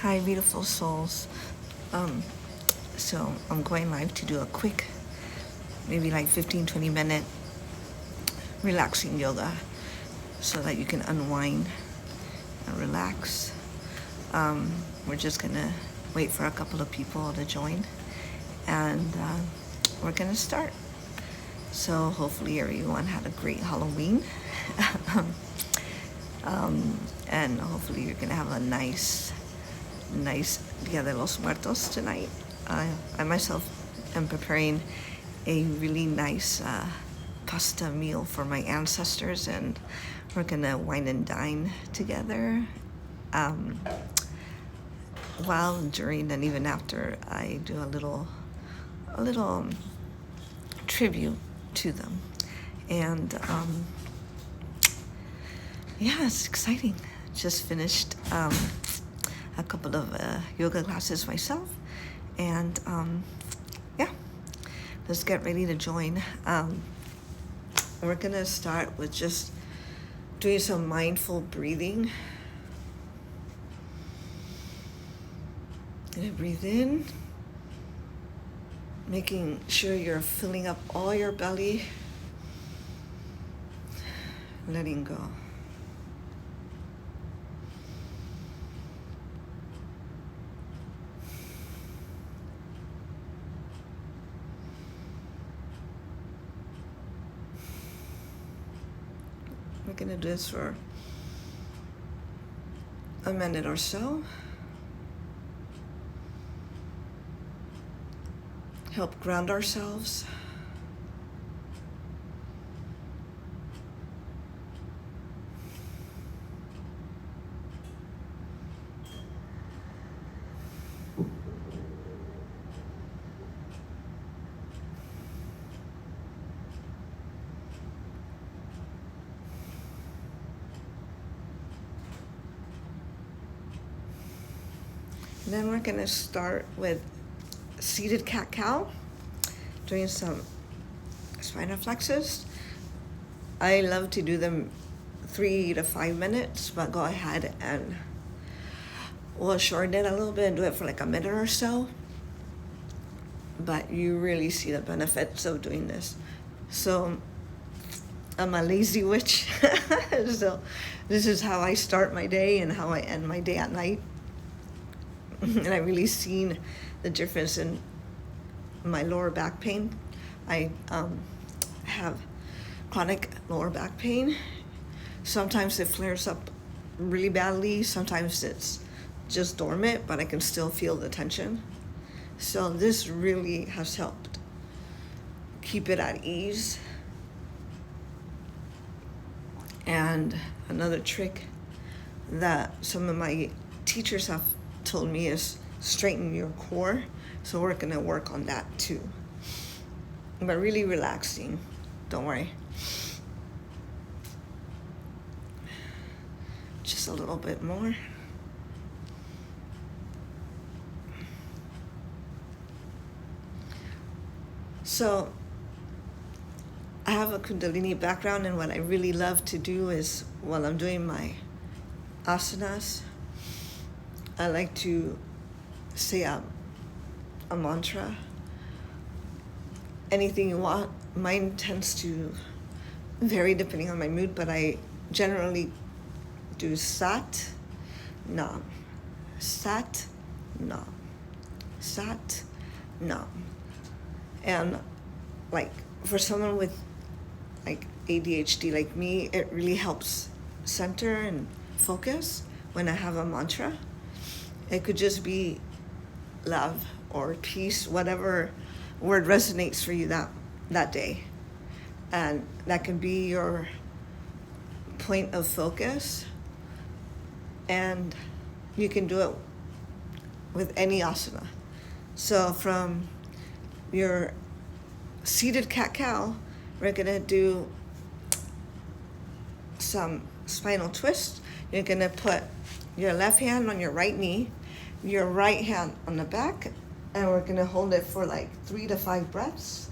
Hi, beautiful souls. So I'm going live to do a quick, maybe like 15-20 minute relaxing yoga so that you can unwind and relax. We're just gonna wait for a couple of people to join, and we're gonna start. So hopefully everyone had a great Halloween. And hopefully you're gonna have a nice Dia de los Muertos tonight. I myself am preparing a really nice pasta meal for my ancestors, and we're gonna wine and dine together while, during, and even after I do a little tribute to them. And yeah, it's exciting. Just finished a couple of yoga classes myself, and yeah, let's get ready to join. We're gonna start with just doing some mindful breathing. Gonna breathe in, making sure you're filling up all your belly, letting go. We're gonna do this for a minute or so. Help ground ourselves. And then we're gonna start with seated cat-cow, doing some spinal flexes. I love to do them 3 to 5 minutes, but go ahead and we'll shorten it a little bit and do it for like a minute or so. But you really see the benefits of doing this. So I'm a lazy witch, so this is how I start my day and how I end my day at night. And I've really seen the difference in my lower back pain. I have chronic lower back pain. Sometimes it flares up really badly. Sometimes it's just dormant, but I can still feel the tension. So this really has helped keep it at ease. And another trick that some of my teachers have told me is straighten your core. So we're gonna work on that too. But really relaxing, don't worry. Just a little bit more. So I have a Kundalini background, and what I really love to do is, while I'm doing my asanas, I like to say a mantra. Anything you want. Mine tends to vary depending on my mood, but I generally do Sat Nam, Sat Nam, Sat Nam. And like for someone with like ADHD like me, it really helps center and focus when I have a mantra. It could just be love or peace, whatever word resonates for you that day. And that can be your point of focus. And you can do it with any asana. So from your seated cat-cow, we're gonna do some spinal twist. You're gonna put your left hand on your right knee, your right hand on the back, and we're gonna hold it for like 3 to 5 breaths.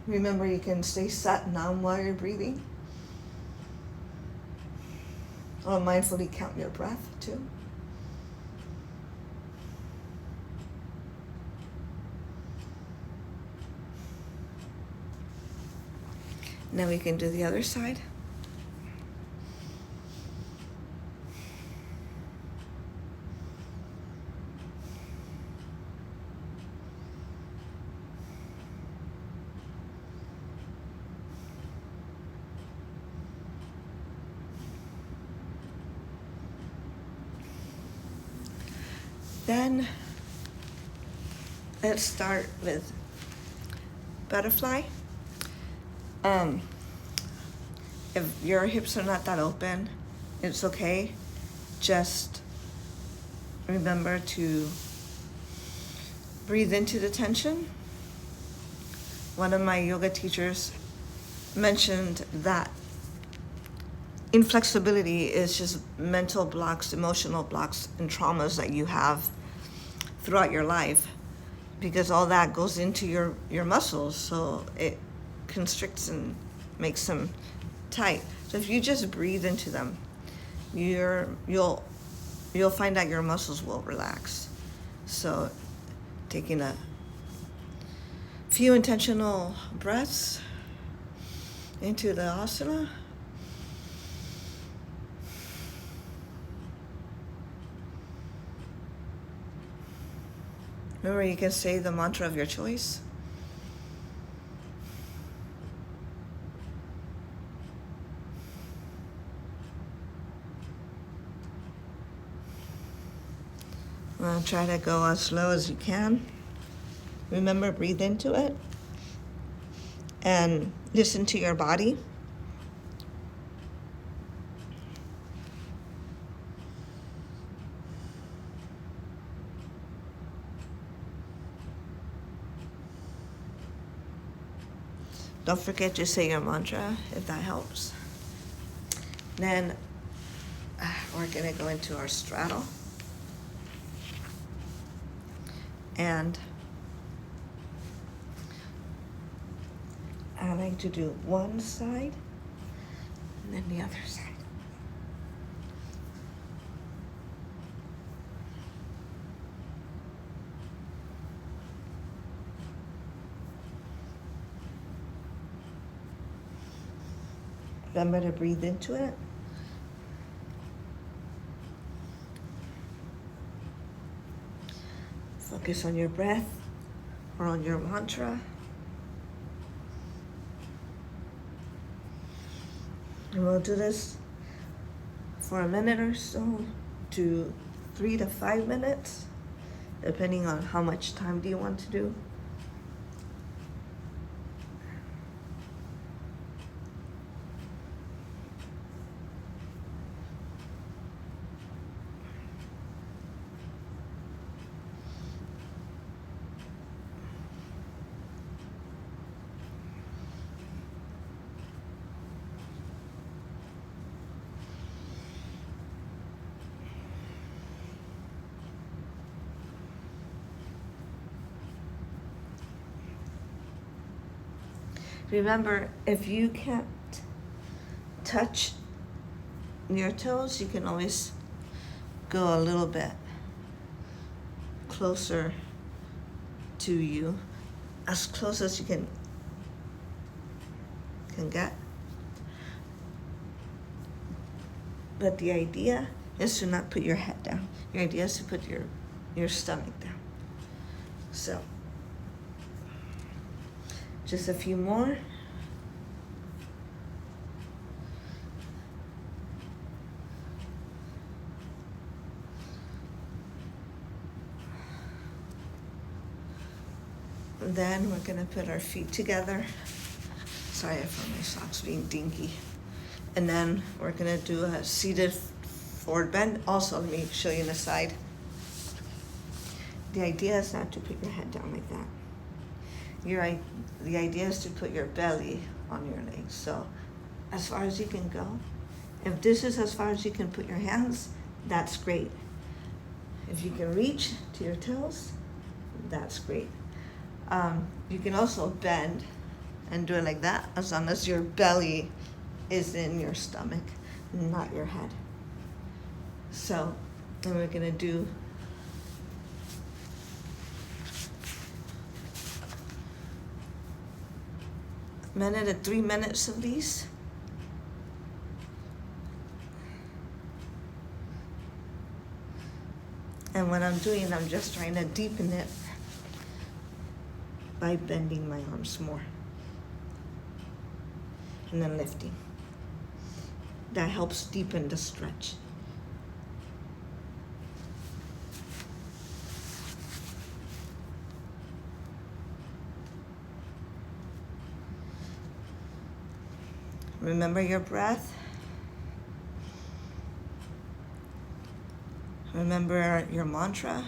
Remember, you can stay sat nam while you're breathing. Or mindfully count your breath too. Now we can do the other side. Then let's start with butterfly. If your hips are not that open, it's okay. Just remember to breathe into the tension. One of my yoga teachers mentioned that inflexibility is just mental blocks, emotional blocks, and traumas that you have throughout your life, because all that goes into your muscles, so it constricts and makes them tight. So if you just breathe into them, you'll find that your muscles will relax. So taking a few intentional breaths into the asana. Remember, you can say the mantra of your choice. Well, try to go as slow as you can. Remember, breathe into it and listen to your body. Don't forget to say your mantra if that helps. Then we're going to go into our straddle. And I like to do one side and then the other side. Remember to breathe into it. Focus on your breath or on your mantra. And we'll do this for a minute or so to 3 to 5 minutes, depending on how much time do you want to do. Remember, if you can't touch your toes, you can always go a little bit closer to you, as close as you can get. But the idea is to not put your head down. Your idea is to put your stomach down. So just a few more. Then we're going to put our feet together. Sorry for my socks being dinky. And then we're going to do a seated forward bend. Also, let me show you the side. The idea is not to put your head down like that. The idea is to put your belly on your legs. So as far as you can go. If this is as far as you can put your hands, that's great. If you can reach to your toes, that's great. You can also bend and do it like that, as long as your belly is in your stomach, not your head. So, and we're gonna do a minute to 3 minutes of these. And what I'm doing, I'm just trying to deepen it by bending my arms more. And then lifting. That helps deepen the stretch. Remember your breath. Remember your mantra.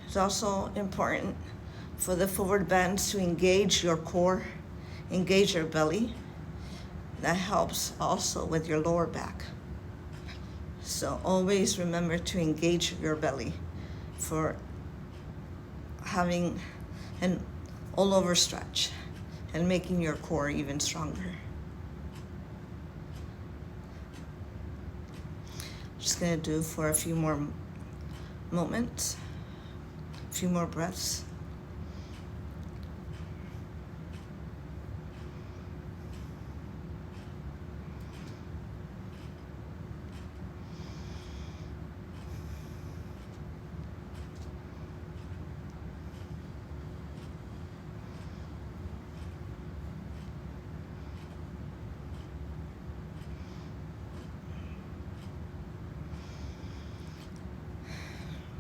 It's also important for the forward bends to engage your core, engage your belly. That helps also with your lower back. So always remember to engage your belly for having an all over stretch and making your core even stronger. Just gonna do for a few more moments. A few more breaths.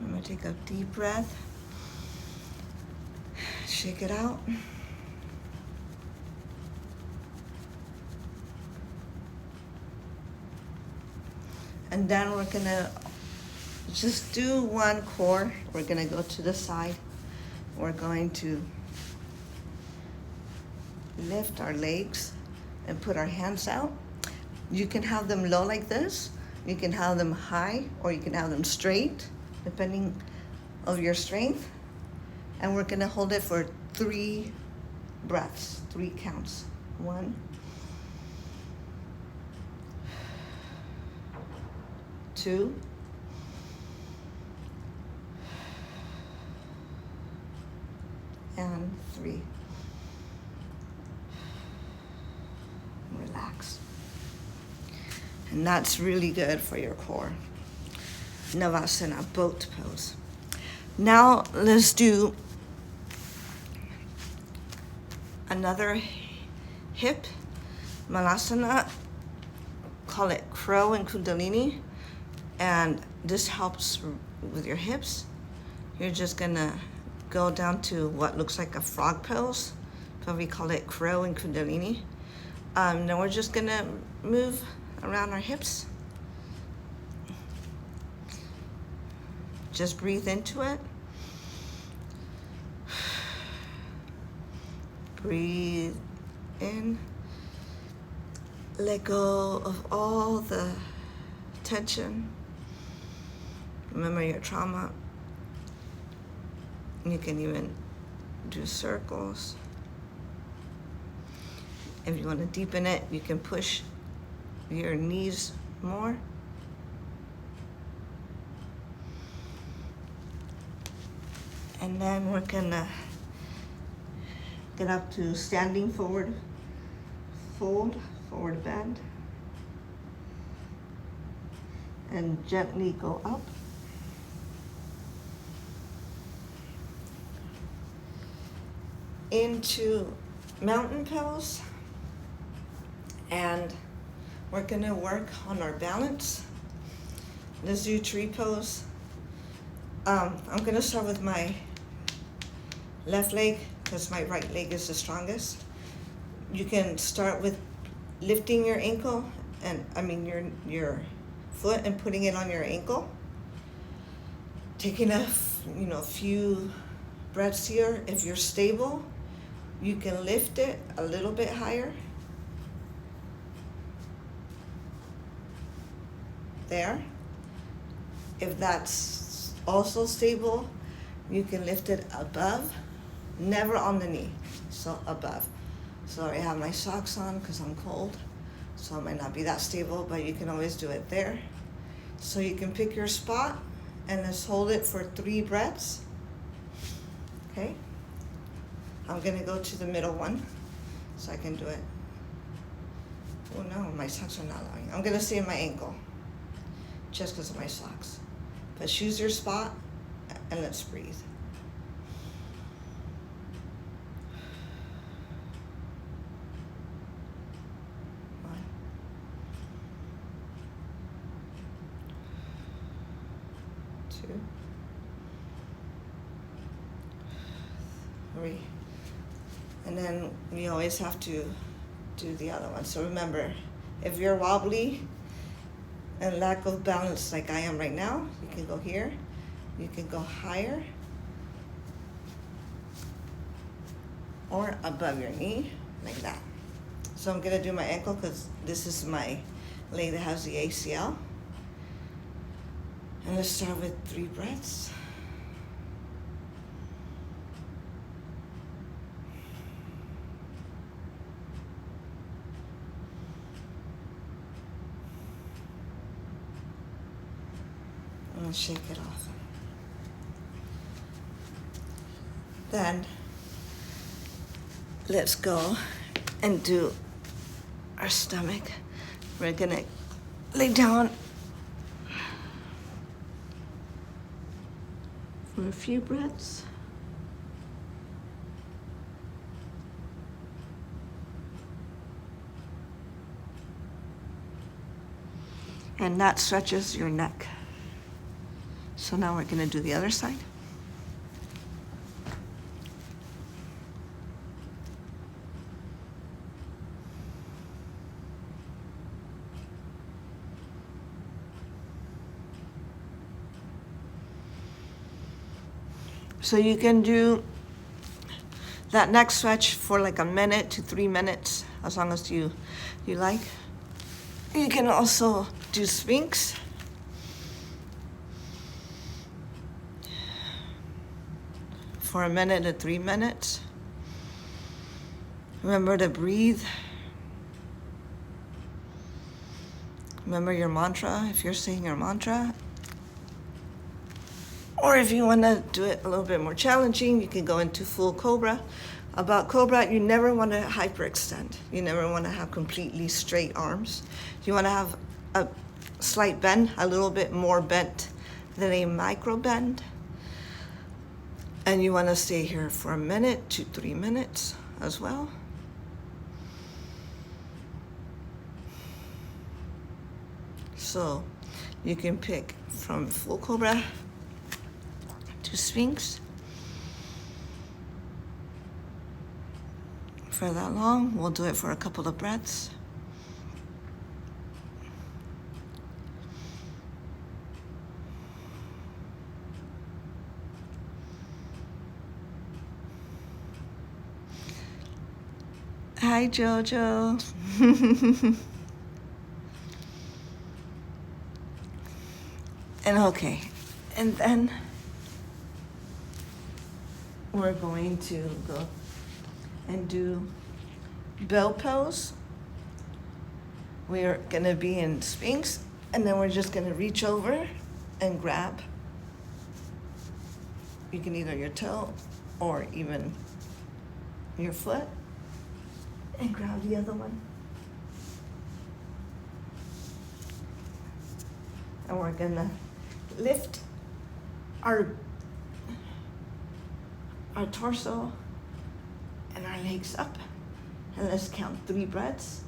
I'm gonna take a deep breath. Shake it out. And then we're gonna just do one core. We're gonna go to the side. We're going to lift our legs and put our hands out. You can have them low like this. You can have them high, or you can have them straight, depending of your strength. And we're gonna hold it for 3 breaths, 3 counts. 1, 2, and 3. Relax. And that's really good for your core. Shavasana, boat pose. Now let's do another hip malasana. Call it crow and kundalini. And this helps with your hips. You're just gonna go down to what looks like a frog pose, but we call it crow and kundalini. Then we're just gonna move around our hips. Just breathe into it. Breathe in. Let go of all the tension. Remember your trauma. You can even do circles. If you want to deepen it, you can push your knees more. And then we're gonna get up to standing forward fold, forward bend. And gently go up. into mountain pose, and we're gonna work on our balance. Let's do tree pose. I'm gonna start with my left leg because my right leg is the strongest. You can start with lifting your ankle and your foot and putting it on your ankle. Taking a few breaths here. If you're stable, you can lift it a little bit higher. There. If that's also stable, you can lift it above, never on the knee, so above. So I have my socks on because I'm cold, so it might not be that stable, but you can always do it there. So you can pick your spot and just hold it for 3 breaths. Okay? I'm gonna go to the middle one so I can do it. Oh no, my socks are not allowing. I'm gonna stay in my ankle just because of my socks. But choose your spot and let's breathe. One. 2. 3. And then we always have to do the other one. So remember, if you're wobbly and lack of balance like I am right now, you can go here, you can go higher, or above your knee, like that. So I'm gonna do my ankle because this is my leg that has the ACL. And let's start with 3 breaths. And shake it off. Then let's go and do our stomach. We're gonna lay down for a few breaths. And that stretches your neck. So now we're gonna do the other side. So you can do that neck stretch for like a minute to 3 minutes, as long as you like. You can also do Sphinx. For a minute to 3 minutes. Remember to breathe. Remember your mantra if you're saying your mantra. Or if you want to do it a little bit more challenging, you can go into full Cobra. About Cobra, you never want to hyperextend. You never want to have completely straight arms. You want to have a slight bend, a little bit more bent than a micro bend. And you want to stay here for a minute to 3 minutes as well. So you can pick from full Cobra to Sphinx. For that long, we'll do it for a couple of breaths. Hi, Jojo. And okay, and then we're going to go and do bell pose. We are gonna be in Sphinx, and then we're just gonna reach over and grab. You can either your toe or even your foot, and grab the other one. And we're gonna lift our torso and our legs up. And let's count 3 breaths.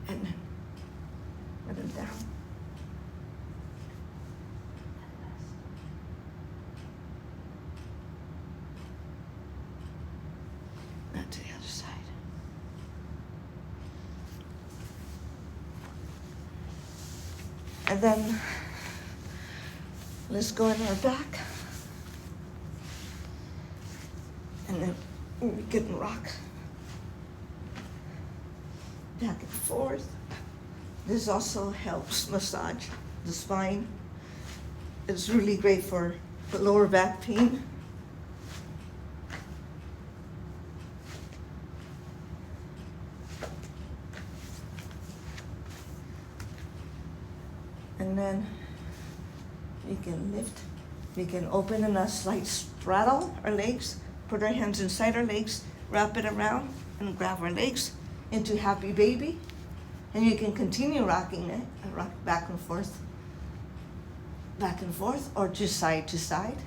And then let them down. Now to the other side. And then let's go on our back. And then we can rock back and forth. This also helps massage the spine. It's really great for the lower back pain. And then we can lift. We can open in a slight straddle our legs, put our hands inside our legs, wrap it around, and grab our legs into happy baby. And you can continue rocking it, rock back and forth, or just side to side.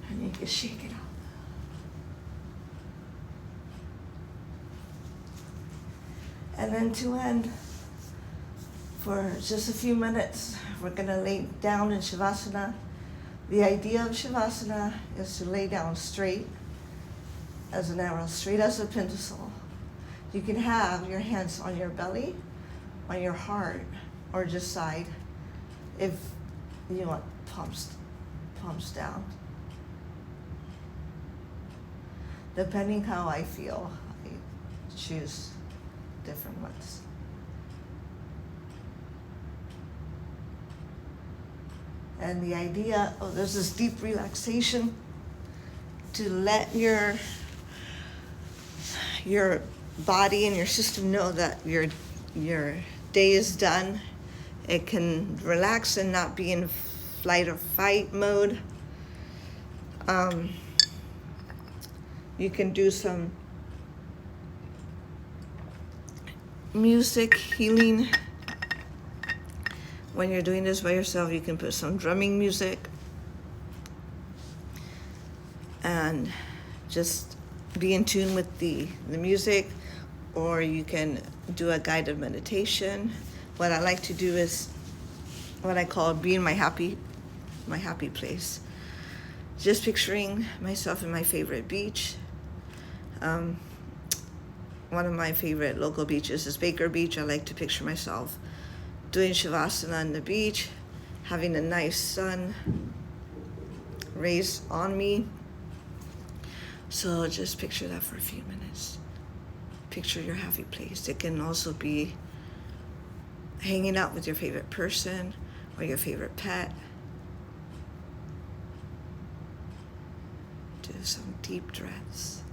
And you can shake it out. And then to end, for just a few minutes, we're gonna lay down in Shavasana. The idea of Shavasana is to lay down straight as an arrow, straight as a pencil. You can have your hands on your belly, on your heart, or just side if you want palms down. Depending how I feel, I choose different ones. And the idea of there's this deep relaxation to let your body and your system know that your day is done. It can relax and not be in flight or fight mode. You can do some music healing. When you're doing this by yourself, you can put some drumming music and just be in tune with the music, or you can do a guided meditation. What I like to do is what I call be in my happy place. Just picturing myself in my favorite beach. One of my favorite local beaches is Baker Beach. I like to picture myself doing Shavasana on the beach, having a nice sun rays on me. So just picture that for a few minutes. Picture your happy place. It can also be hanging out with your favorite person or your favorite pet. Do some deep breaths.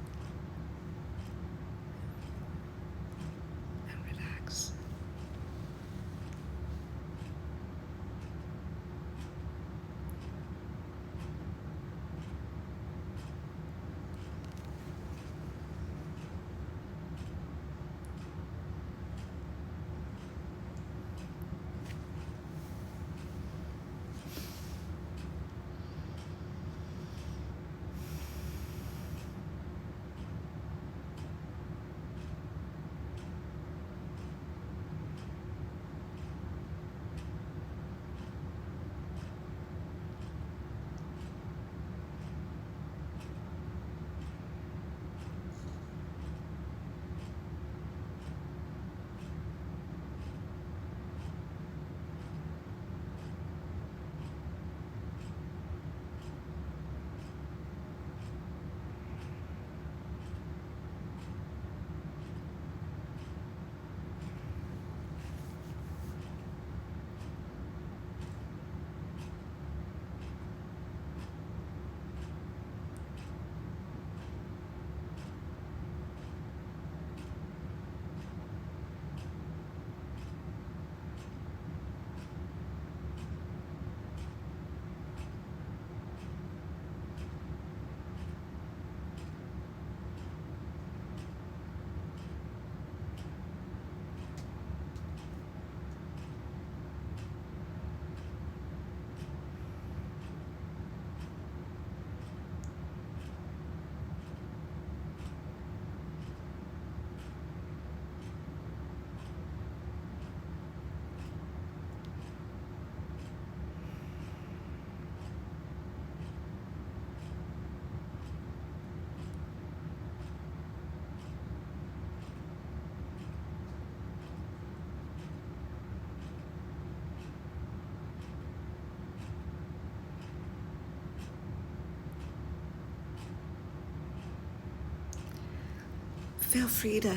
Feel free to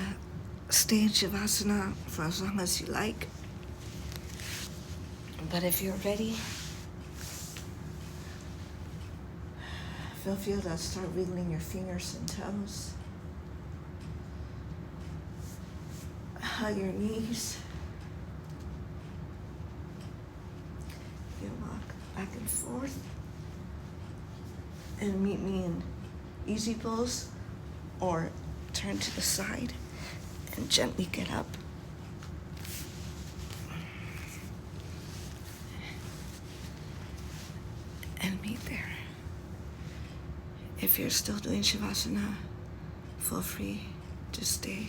stay in Shavasana for as long as you like. But if you're ready, feel free to start wiggling your fingers and toes. Hug your knees. You walk back and forth. And meet me in easy pose or turn to the side and gently get up. And meet there. If you're still doing Shavasana, feel free to stay.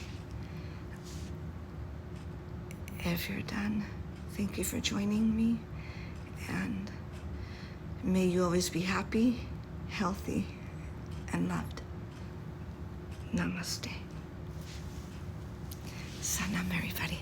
If you're done, thank you for joining me, and may you always be happy, healthy, and loved. Namaste. Sanam, everybody.